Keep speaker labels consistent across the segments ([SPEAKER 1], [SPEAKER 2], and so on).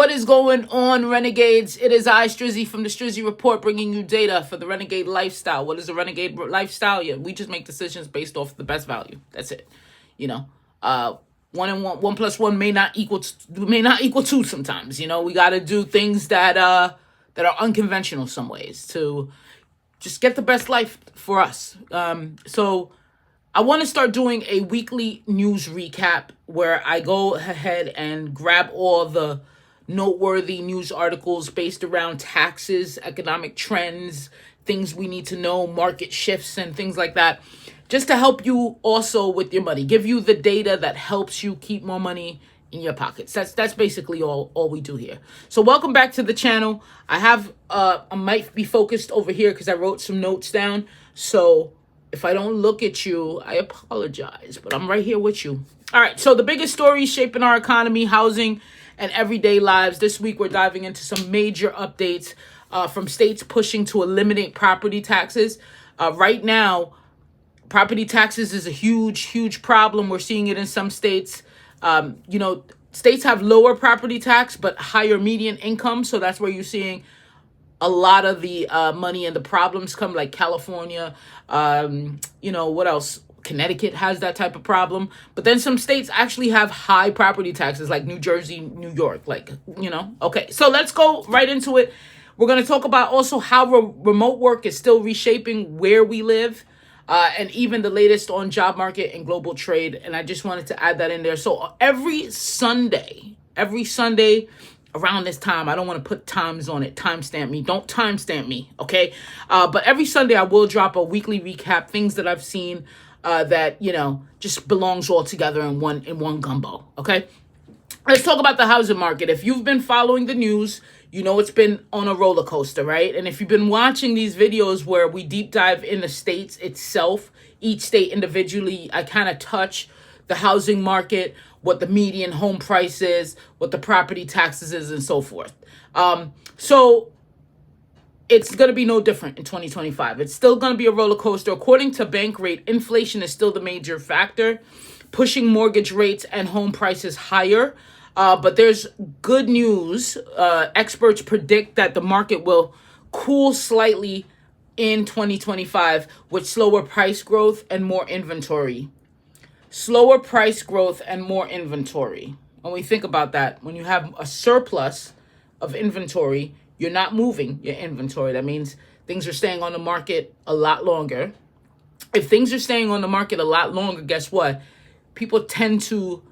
[SPEAKER 1] What is going on, Renegades? It is I, Strizzy, from the Strizzy Report, bringing you data for the Renegade lifestyle. What is a Renegade lifestyle? Yeah, we just make decisions based off the best value. That's it. You know, one plus one may not equal two sometimes. You know, we got to do things that are unconventional some ways to just get the best life for us. So I want to start doing a weekly news recap where I go ahead and grab all the noteworthy news articles based around taxes, economic trends, things we need to know, market shifts, and things like that, just to help you also with your money, give you the data that helps you keep more money in your pockets. That's basically all we do here. So welcome back to the channel. I might be focused over here because I wrote some notes down. So if I don't look at you, I apologize, but I'm right here with you. All right, so the biggest stories shaping our economy, housing, and everyday lives. This week, we're diving into some major updates from states pushing to eliminate property taxes. Right now, property taxes is a huge problem. We're seeing it in some states. States have lower property tax, but higher median income. So that's where you're seeing a lot of the money and the problems come, like California. What else? Connecticut has that type of problem. But then some states actually have high property taxes, like New Jersey, New York. Okay, so let's go right into it. We're going to talk about also how remote work is still reshaping where we live, and even the latest on job market and global trade. And I just wanted to add that in there. So every Sunday around this time, I don't want to put times on it. Timestamp me. Don't timestamp me, okay? But every Sunday, I will drop a weekly recap, things that I've seen that, just belongs all together in one gumbo, okay? Let's talk about the housing market. If you've been following the news, you know it's been on a roller coaster, right? And if you've been watching these videos where we deep dive in the states itself, each state individually, I kind of touch the housing market, what the median home price is, what the property taxes is, and so forth. So it's going to be no different in 2025. It's still going to be a roller coaster. According to Bankrate, inflation is still the major factor, pushing mortgage rates and home prices higher. But there's good news. Experts predict that the market will cool slightly in 2025 with slower price growth and more inventory. Slower price growth and more inventory. When we think about that, when you have a surplus of inventory, you're not moving your inventory. That means things are staying on the market a lot longer. If things are staying on the market a lot longer, guess what? People tend to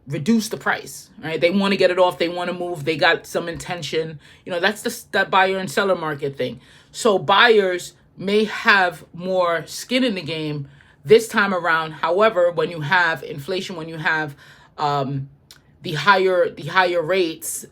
[SPEAKER 1] reduce the price, right? They want to get it off. They want to move. They got some intention. That's that buyer and seller market thing. So buyers may have more skin in the game this time around. However, when you have inflation, when you have the higher rates,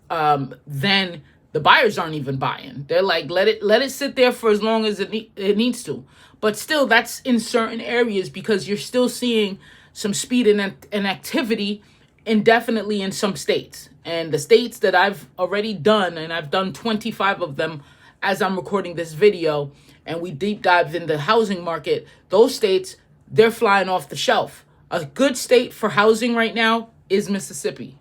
[SPEAKER 1] then the buyers aren't even buying. They're like, let it sit there for as long as it needs to. But still, that's in certain areas because you're still seeing some speed and activity indefinitely in some states. And the states that I've already done, and I've done 25 of them as I'm recording this video, and we deep dived in the housing market, those states, they're flying off the shelf. A good state for housing right now is Mississippi.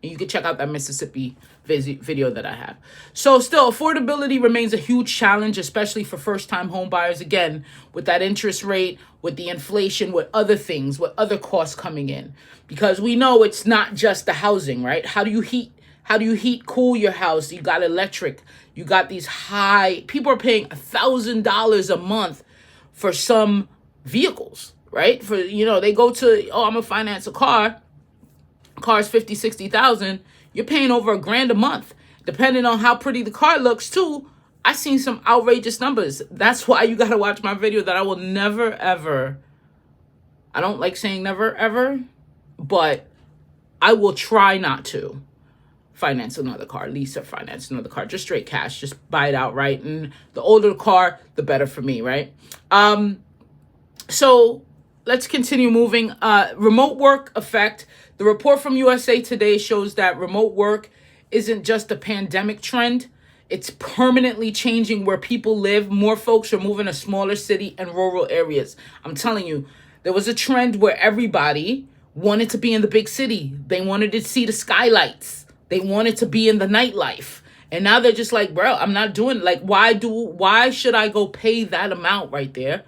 [SPEAKER 1] And you can check out that Mississippi video that I have. So still, affordability remains a huge challenge, especially for first-time home buyers. Again, with that interest rate, with the inflation, with other things, with other costs coming in. Because we know it's not just the housing, right? How do you heat, cool your house? You got electric. You got these high... People are paying $1,000 a month for some vehicles, right? They go to, I'm gonna finance a car. Car's 50, 60,000. You're paying over $1,000 a month, depending on how pretty the car looks too. I've seen some outrageous numbers. That's why you gotta watch my video that I will never ever. I don't like saying never ever, but I will try not to finance another car, lease or finance another car, just straight cash, just buy it outright. And the older the car, the better for me, right? So let's continue moving. Remote work effect. The report from USA Today shows that remote work isn't just a pandemic trend. It's permanently changing where people live. More folks are moving to smaller city and rural areas. I'm telling you, there was a trend where everybody wanted to be in the big city. They wanted to see the skylights. They wanted to be in the nightlife. And now they're just like, bro, I'm not doing, like, why should I go pay that amount right there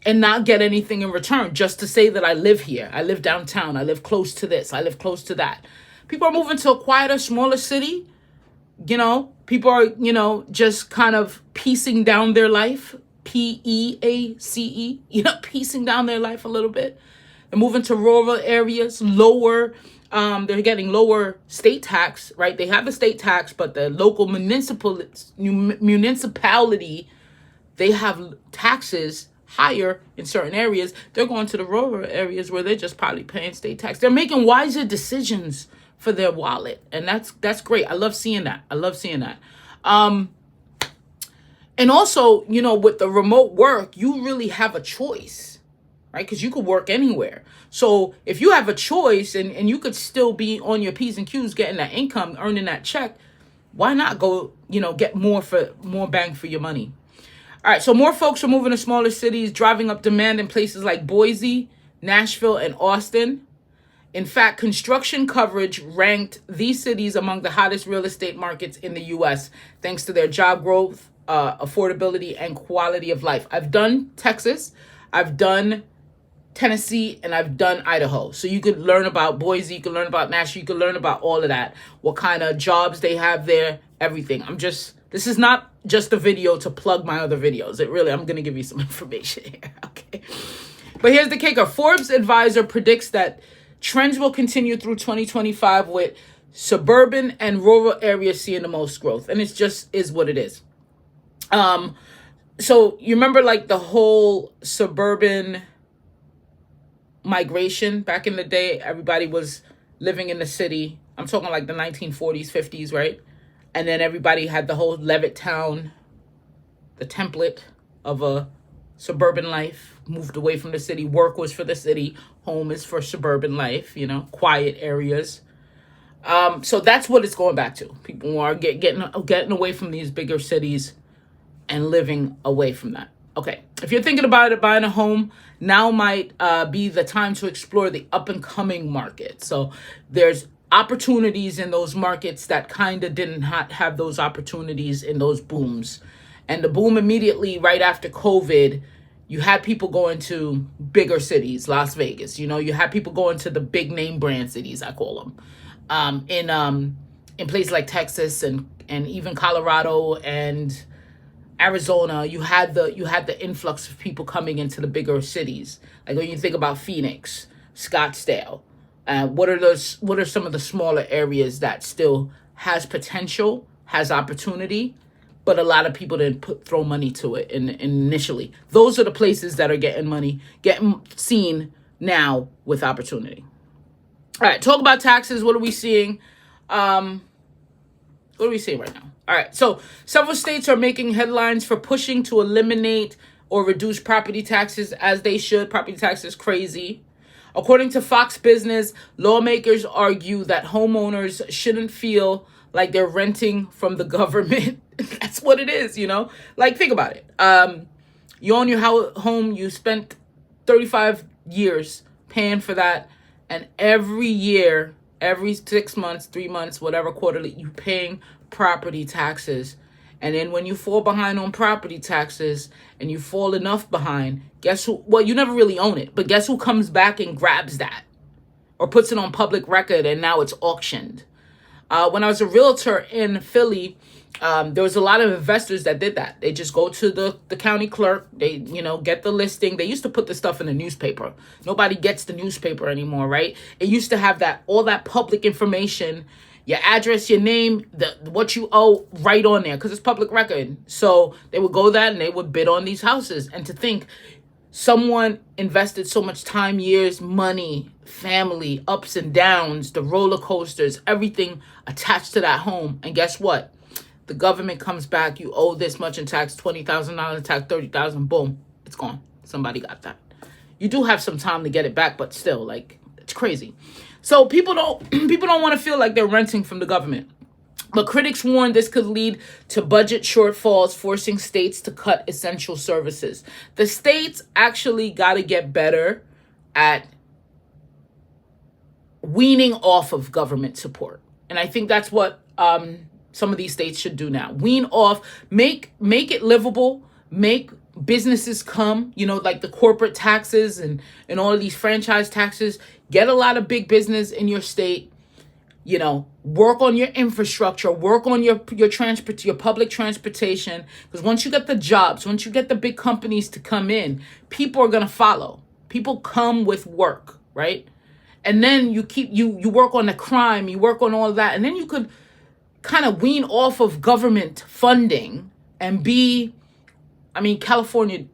[SPEAKER 1] and not get anything in return just to say that I live here? I live downtown. I live close to this. I live close to that. People are moving to a quieter, smaller city. People are, just kind of piecing down their life. Peace, piecing down their life a little bit. They're moving to rural areas, lower. They're getting lower state tax, right? They have a state tax, but the local municipality, they have taxes higher in certain areas. They're going to the rural areas where they're just probably paying state tax. They're making wiser decisions for their wallet, and that's great. I love seeing that. And also, with the remote work, you really have a choice, right? Because you could work anywhere. So if you have a choice and you could still be on your P's and Q's getting that income, earning that check, why not go, get more bang for your money? All right, so more folks are moving to smaller cities, driving up demand in places like Boise, Nashville, and Austin. In fact, construction coverage ranked these cities among the hottest real estate markets in the U.S. thanks to their job growth, affordability, and quality of life. I've done Texas, I've done Tennessee, and I've done Idaho. So you could learn about Boise, you could learn about Nashville, you could learn about all of that, what kind of jobs they have there, everything. This is not just a video to plug my other videos. I'm going to give you some information here, okay? But here's the kicker. Forbes advisor predicts that trends will continue through 2025 with suburban and rural areas seeing the most growth. And it just is what it is. So you remember like the whole suburban migration back in the day? Everybody was living in the city. I'm talking like the 1940s, 50s, right? And then everybody had the whole Levittown, the template of a suburban life, moved away from the city. Work was for the city. Home is for suburban life, quiet areas. So that's what it's going back to. People are getting away from these bigger cities and living away from that. Okay, if you're thinking about it, buying a home, now might be the time to explore the up-and-coming market. So there's opportunities in those markets that kind of didn't have those opportunities in those booms. And the boom immediately right after COVID, you had people going to bigger cities, Las Vegas. You had people going to the big name brand cities, I call them, in places like Texas and even Colorado and Arizona. You had the influx of people coming into the bigger cities. Like when you think about Phoenix, Scottsdale, what are some of the smaller areas that still has potential, has opportunity, but a lot of people didn't throw money to it initially. Those are the places that are getting seen now with opportunity. All right, talk about taxes. What are we seeing? What are we seeing right now? All right, so several states are making headlines for pushing to eliminate or reduce property taxes, as they should. Property tax is crazy. According to Fox Business, lawmakers argue that homeowners shouldn't feel like they're renting from the government. That's what it is, Like, think about it. You own your home. You spent 35 years paying for that. And every year, every 6 months, 3 months, whatever, quarterly, you paying property taxes. And then when you fall behind on property taxes and you fall enough behind, guess who? Well, you never really own it, but guess who comes back and grabs that or puts it on public record and now it's auctioned? When I was a realtor in Philly, there was a lot of investors that did that. They just go to the county clerk. They, get the listing. They used to put the stuff in the newspaper. Nobody gets the newspaper anymore, right? It used to have all that public information, your address, your name, what you owe right on there because it's public record. So they would go that and they would bid on these houses. And to think someone invested so much time, years, money, family, ups and downs, the roller coasters, everything attached to that home. And guess what? The government comes back. You owe this much in tax, $20,000 in tax, $30,000. Boom, it's gone. Somebody got that. You do have some time to get it back, but still, like, it's crazy. So people don't want to feel like they're renting from the government. But critics warn this could lead to budget shortfalls, forcing states to cut essential services. The states actually got to get better at weaning off of government support. And I think that's what some of these states should do now. Wean off, make it livable, make businesses come, like the corporate taxes and all of these franchise taxes. Get a lot of big business in your state. Work on your infrastructure, work on your public transportation. Because once you get the jobs, once you get the big companies to come in, people are gonna follow. People come with work, right? And then you work on the crime, you work on all that, and then you could kind of wean off of government funding and California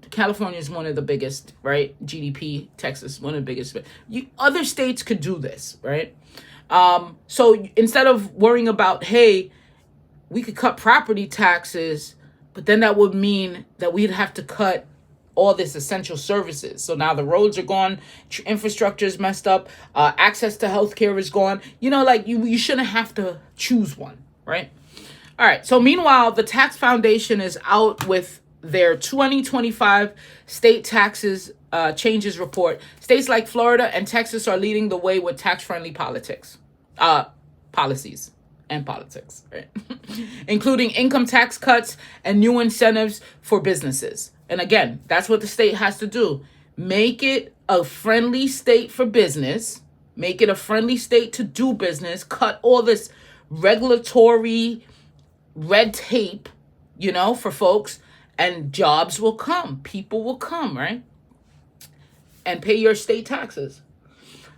[SPEAKER 1] is one of the biggest, right? GDP, Texas, one of the biggest. Other states could do this, right? So instead of worrying about, hey, we could cut property taxes, but then that would mean that we'd have to cut all this essential services. So now the roads are gone, infrastructure is messed up, access to healthcare is gone. You shouldn't have to choose one, right? All right. So meanwhile, the Tax Foundation is out with their 2025 state taxes changes report. States like Florida and Texas are leading the way with tax-friendly policies, right? Including income tax cuts and new incentives for businesses. And again, that's what the state has to do. Make it a friendly state for business. Make it a friendly state to do business. Cut all this regulatory red tape, for folks. And jobs will come. People will come, right? And pay your state taxes.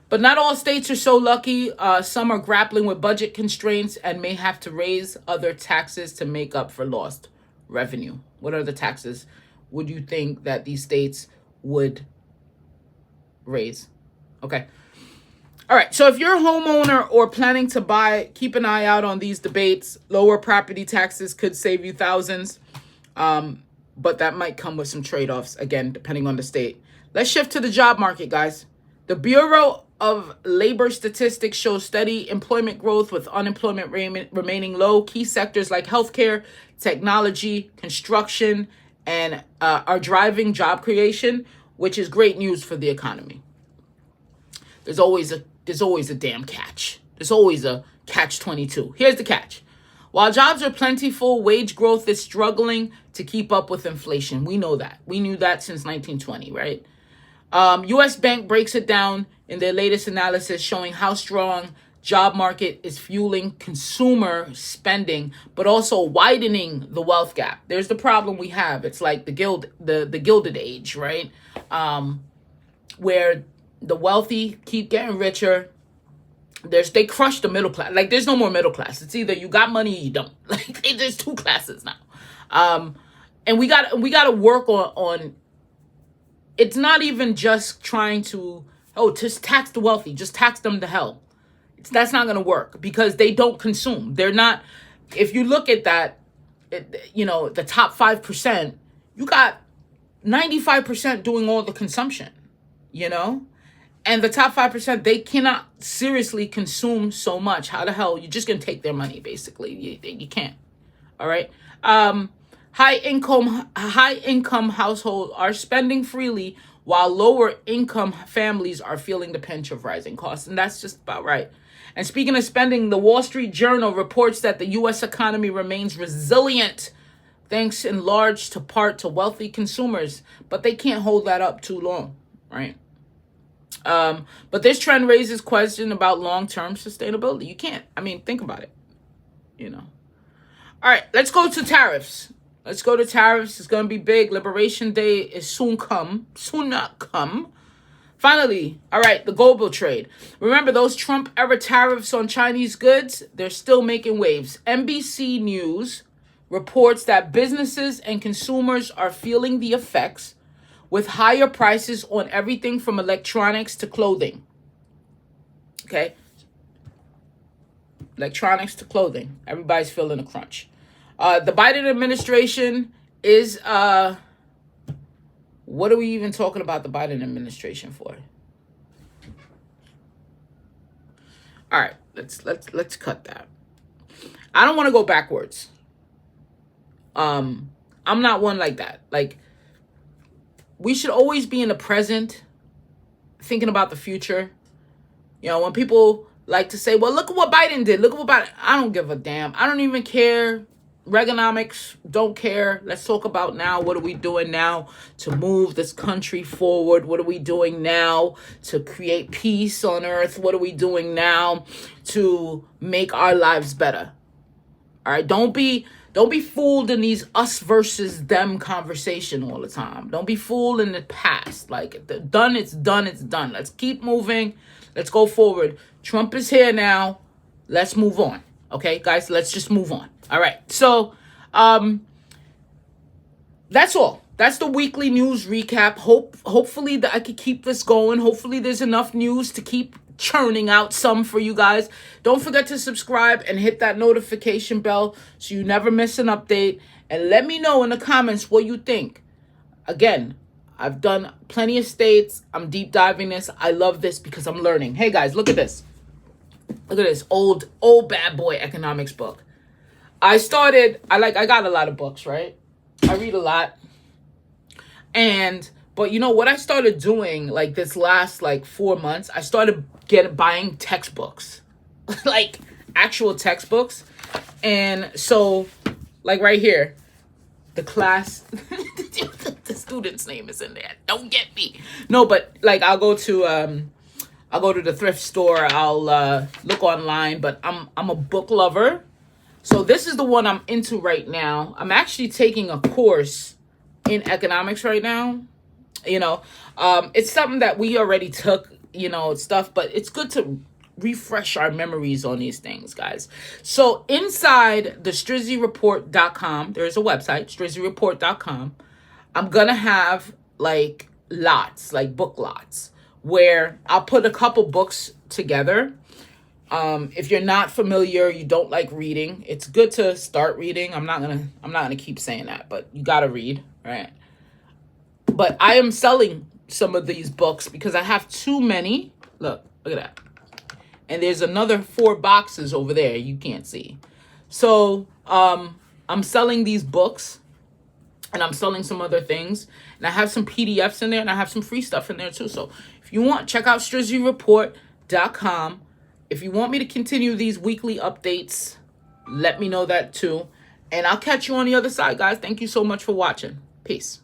[SPEAKER 1] But not all states are so lucky. Some are grappling with budget constraints and may have to raise other taxes to make up for lost revenue. What are the taxes would you think that these states would raise? Okay. All right. So if you're a homeowner or planning to buy, keep an eye out on these debates. Lower property taxes could save you thousands. But that might come with some trade-offs, again, depending on the state. Let's shift to the job market, guys. The Bureau of Labor Statistics shows steady employment growth with unemployment remaining low. Key sectors like healthcare, technology, construction, and are driving job creation, which is great news for the economy. There's always a damn catch. There's always a catch-22. Here's the catch. While jobs are plentiful, wage growth is struggling to keep up with inflation. We know that. We knew that since 1920, right? U.S. Bank breaks it down in their latest analysis, showing how strong job market is fueling consumer spending, but also widening the wealth gap. There's the problem we have. It's like the Gilded Age, right? Where the wealthy keep getting richer. They crush the middle class. Like, there's no more middle class. It's either you got money or you don't. Like, there's two classes now. And we got to work on. It's not even just trying to just tax the wealthy, just tax them to hell. That's not going to work because they don't consume. They're not. If you look at that, the top 5%, you got 95% doing all the consumption. And the top 5%, they cannot seriously consume so much. How the hell? You're just going to take their money, basically. You can't. All right. High income households are spending freely while lower income families are feeling the pinch of rising costs. And that's just about right. And speaking of spending, the Wall Street Journal reports that the U.S. economy remains resilient, thanks in large part to wealthy consumers. But they can't hold that up too long, right? But this trend raises question about long-term sustainability. You can't. Think about it. All right, let's go to tariffs. It's going to be big. Liberation Day is soon not come. Finally, all right, the global trade. Remember those Trump-era tariffs on Chinese goods? They're still making waves. NBC News reports that businesses and consumers are feeling the effects with higher prices on everything from electronics to clothing. Okay? Electronics to clothing. Everybody's feeling a crunch. The Biden administration is... what are we even talking about the Biden administration for? All right, let's cut that. I don't want to go backwards. I'm not one like that. Like, we should always be in the present, thinking about the future. When people like to say, well, look at what Biden did. Look at what Biden. I don't give a damn. I don't even care. Reaganomics, don't care. Let's talk about now. What are we doing now to move this country forward? What are we doing now to create peace on earth? What are we doing now to make our lives better? All right, don't be fooled in these us versus them conversation all the time. Don't be fooled in the past. Like, done, it's done, it's done. Let's keep moving. Let's go forward. Trump is here now. Let's move on. Okay, guys, let's just move on. All right. So, that's all. That's the weekly news recap. Hopefully that I could keep this going. Hopefully there's enough news to keep churning out some for you guys. Don't forget to subscribe and hit that notification bell so you never miss an update. And let me know in the comments what you think. Again, I've done plenty of states. I'm deep diving this. I love this because I'm learning. Hey guys, look at this. Look at this old bad boy economics book. I got a lot of books, right? I read a lot. But you know what I started doing like this last 4 months? I started buying textbooks, like actual textbooks. And so like right here, the class, the student's name is in there. Don't get me. No, but like I'll go to the thrift store. I'll look online, but I'm a book lover. So this is the one I'm into right now. I'm actually taking a course in economics right now. It's something that we already took, stuff, but it's good to refresh our memories on these things, guys. So inside the StrizzyReport.com, there's a website, StrizzyReport.com. I'm going to have lots, book lots, where I'll put a couple books together. If you're not familiar, you don't like reading, it's good to start reading. I'm not gonna keep saying that, but you gotta read, right? But I am selling some of these books because I have too many. Look at that. And there's another 4 boxes over there you can't see. So I'm selling these books, and I'm selling some other things, and I have some PDFs in there, and I have some free stuff in there too. So if you want, check out StrizzyReport.com. If you want me to continue these weekly updates, let me know that too. And I'll catch you on the other side, guys. Thank you so much for watching. Peace.